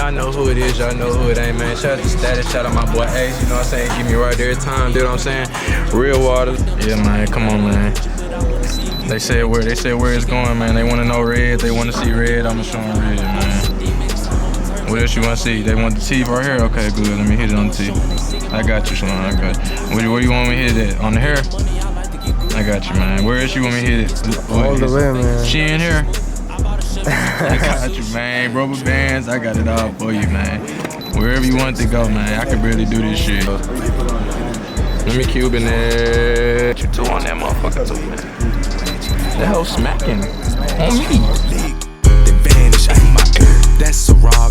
y'all know who it is, y'all know who it ain't, man. Shout out to Status, shout out my boy Ace, you know what I'm saying? Give me right there time, you know what I'm saying? Real water. Yeah, man, come on, man. They said where it's going, man. They want to know red, they want to see red, I'ma show them red, man. What else you want to see? They want the teeth right here? Okay, good, let me hit it on the teeth. I got you, Shalon, I got you. Where you want me to hit it? On the hair? I got you, man. Where else you want me to hit it? All the way, man. Chin here? I got you, man. Rubber bands, I got it all for you, man. Wherever you want to go, man. I can barely do this shit. Let me cube in there. What you do on that motherfucker too, man? The hell smacking on me. They vanish out my ear. That's a raw